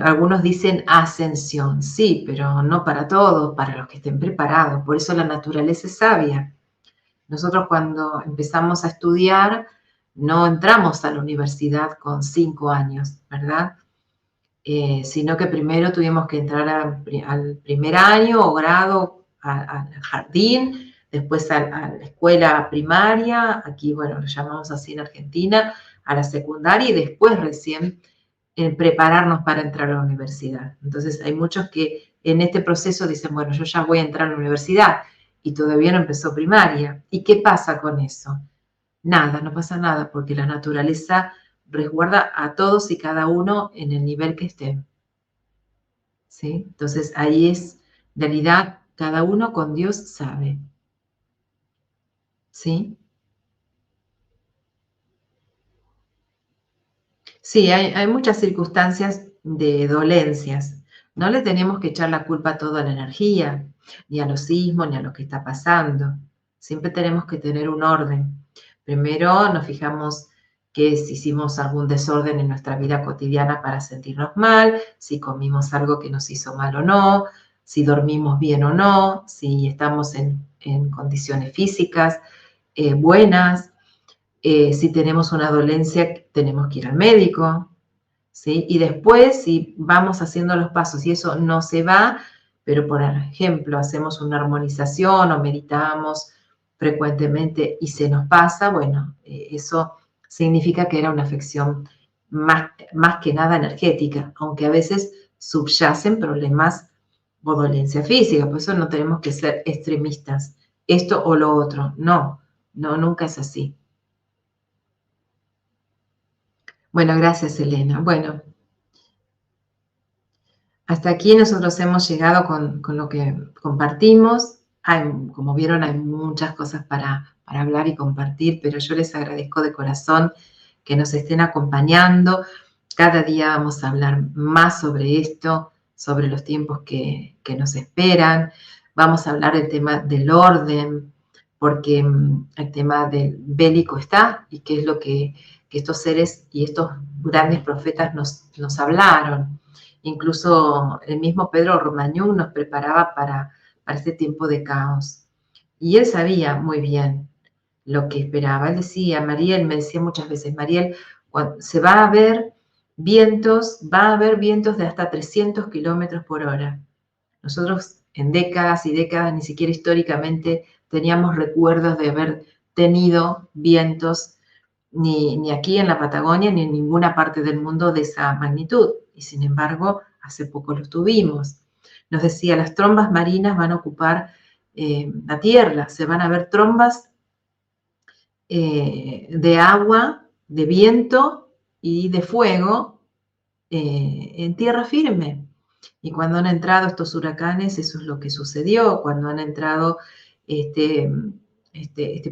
Algunos dicen ascensión, sí, pero no para todos, para los que estén preparados. Por eso la naturaleza es sabia. Nosotros cuando empezamos a estudiar, no entramos a la universidad con 5 años, ¿verdad? Sino que primero tuvimos que entrar al primer año o grado, al jardín, después a la escuela primaria, aquí, bueno, lo llamamos así en Argentina, a la secundaria y después recién prepararnos para entrar a la universidad. Entonces hay muchos que en este proceso dicen, bueno, yo ya voy a entrar a la universidad y todavía no empezó primaria. ¿Y qué pasa con eso? Nada, no pasa nada, porque la naturaleza resguarda a todos y cada uno en el nivel que estén. ¿Sí? Entonces ahí es, en realidad, cada uno con Dios sabe. ¿Sí? Sí, hay muchas circunstancias de dolencias. No le tenemos que echar la culpa a toda la energía, ni a los sismos, ni a lo que está pasando. Siempre tenemos que tener un orden. Primero nos fijamos que si hicimos algún desorden en nuestra vida cotidiana para sentirnos mal, si comimos algo que nos hizo mal o no, si dormimos bien o no, si estamos en condiciones físicas buenas, si tenemos una dolencia, tenemos que ir al médico, ¿sí? Y después, si vamos haciendo los pasos y eso no se va, pero por ejemplo, hacemos una armonización o meditamos frecuentemente y se nos pasa, bueno, eso significa que era una afección más que nada energética, aunque a veces subyacen problemas o dolencia física, por eso no tenemos que ser extremistas, esto o lo otro, no, nunca es así. Bueno, gracias, Elena. Bueno, hasta aquí nosotros hemos llegado con lo que compartimos. Como vieron, hay muchas cosas para hablar y compartir, pero yo les agradezco de corazón que nos estén acompañando. Cada día vamos a hablar más sobre esto, sobre los tiempos que nos esperan. Vamos a hablar del tema del orden, porque el tema del bélico está y qué es lo que estos seres y estos grandes profetas nos hablaron. Incluso el mismo Pedro Romagnú nos preparaba para este tiempo de caos. Y él sabía muy bien lo que esperaba. Él decía, Mariel, me decía muchas veces, Mariel, se va a haber va a haber vientos de hasta 300 kilómetros por hora. Nosotros en décadas y décadas, ni siquiera históricamente, teníamos recuerdos de haber tenido vientos ni aquí en la Patagonia ni en ninguna parte del mundo de esa magnitud. Y sin embargo, hace poco lo tuvimos. Nos decía, las trombas marinas van a ocupar la tierra, se van a ver trombas de agua, de viento y de fuego en tierra firme. Y cuando han entrado estos huracanes, eso es lo que sucedió. Cuando han entrado este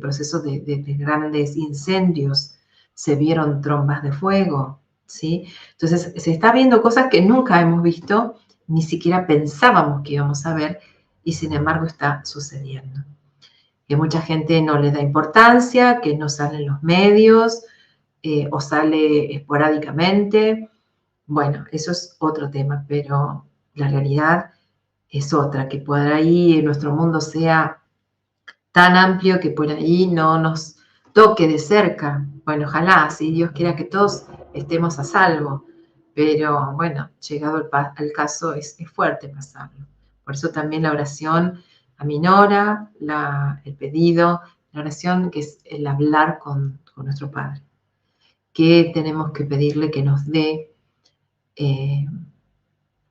proceso de grandes incendios, se vieron trombas de fuego, ¿sí? Entonces, se está viendo cosas que nunca hemos visto, ni siquiera pensábamos que íbamos a ver, y sin embargo está sucediendo. Que mucha gente no le da importancia, que no salen los medios, o sale esporádicamente. Bueno, eso es otro tema, pero la realidad es otra, que por ahí nuestro mundo sea tan amplio que por ahí no nos toque de cerca. Bueno, ojalá, si Dios quiera que todos estemos a salvo, pero bueno, llegado al caso es fuerte pasarlo. Por eso también la oración aminora, el pedido, la oración que es el hablar con nuestro Padre. Que tenemos que pedirle que nos dé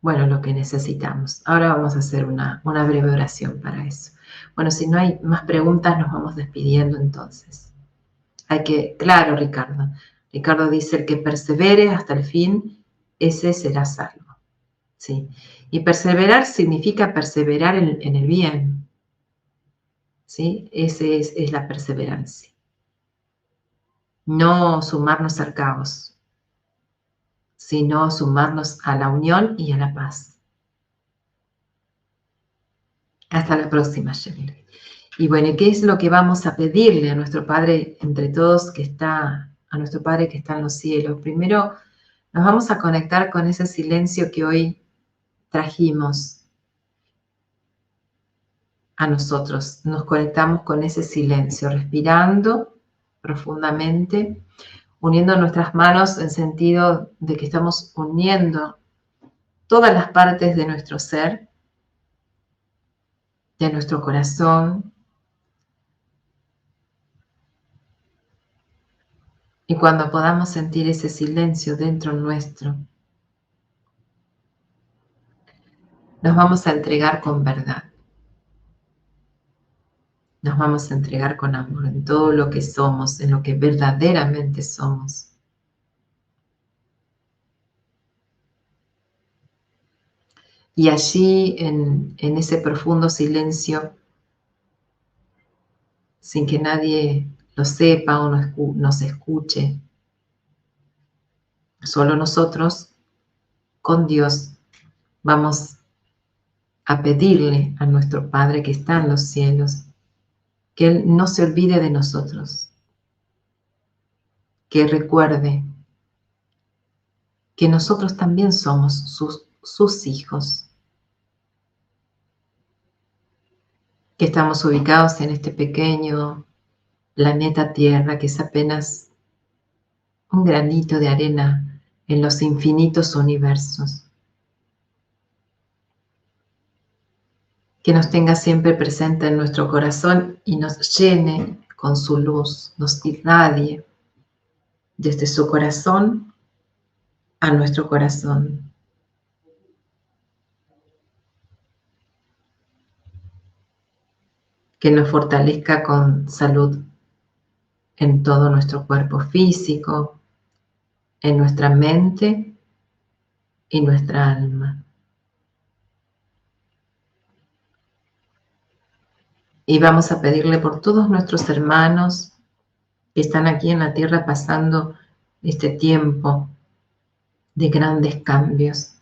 bueno, lo que necesitamos. Ahora vamos a hacer una breve oración para eso. Bueno, si no hay más preguntas, nos vamos despidiendo entonces. Claro, Ricardo. Ricardo dice, el que persevere hasta el fin, ese será salvo. ¿Sí? Y perseverar significa perseverar en el bien. ¿Sí? Esa es la perseverancia. No sumarnos al caos, sino sumarnos a la unión y a la paz. Hasta la próxima, Sheryl. Y bueno, ¿qué es lo que vamos a pedirle a nuestro Padre entre todos a nuestro Padre que está en los cielos? Primero, nos vamos a conectar con ese silencio que hoy trajimos a nosotros. Nos conectamos con ese silencio, respirando profundamente, uniendo nuestras manos en sentido de que estamos uniendo todas las partes de nuestro ser, de nuestro corazón. Y cuando podamos sentir ese silencio dentro nuestro, nos vamos a entregar con verdad. Nos vamos a entregar con amor en todo lo que somos, en lo que verdaderamente somos. Y allí, en ese profundo silencio, sin que nadie lo sepa o nos escuche, solo nosotros, con Dios, vamos a pedirle a nuestro Padre que está en los cielos, que Él no se olvide de nosotros, que recuerde que nosotros también somos sus hijos, que estamos ubicados en este pequeño planeta Tierra, que es apenas un granito de arena en los infinitos universos. Que nos tenga siempre presente en nuestro corazón y nos llene con su luz, nos irradie desde su corazón a nuestro corazón. Que nos fortalezca con salud en todo nuestro cuerpo físico, en nuestra mente y nuestra alma. Y vamos a pedirle por todos nuestros hermanos que están aquí en la tierra pasando este tiempo de grandes cambios.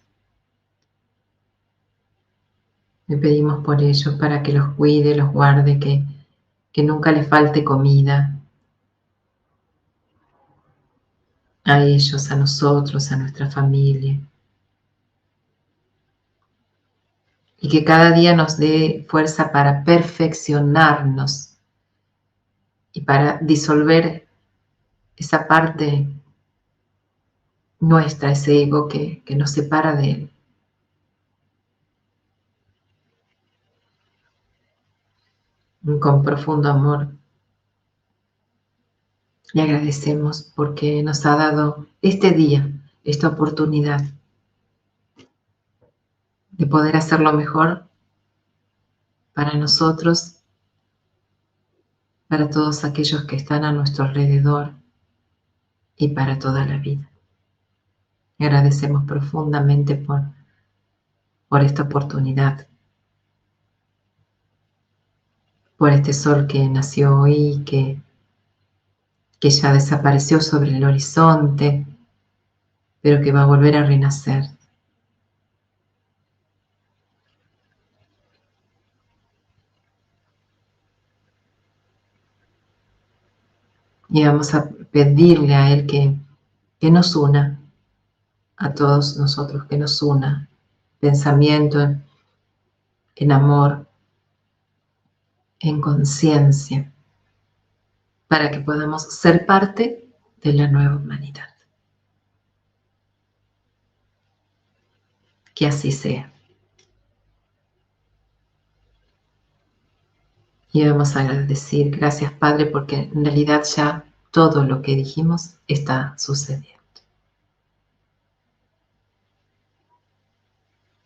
Le pedimos por ellos para que los cuide, los guarde, que nunca les falte comida a ellos, a nosotros, a nuestra familia. Y que cada día nos dé fuerza para perfeccionarnos y para disolver esa parte nuestra, ese ego que nos separa de Él. Con profundo amor Le agradecemos porque nos ha dado este día, esta oportunidad de poder hacerlo mejor para nosotros, para todos aquellos que están a nuestro alrededor y para toda la vida. Agradecemos profundamente por esta oportunidad, por este sol que nació hoy y que ya desapareció sobre el horizonte, pero que va a volver a renacer. Y vamos a pedirle a Él que nos una, a todos nosotros, que nos una, pensamiento, en amor, en conciencia, para que podamos ser parte de la nueva humanidad. Que así sea. Y vamos a decir gracias, Padre, porque en realidad ya todo lo que dijimos está sucediendo.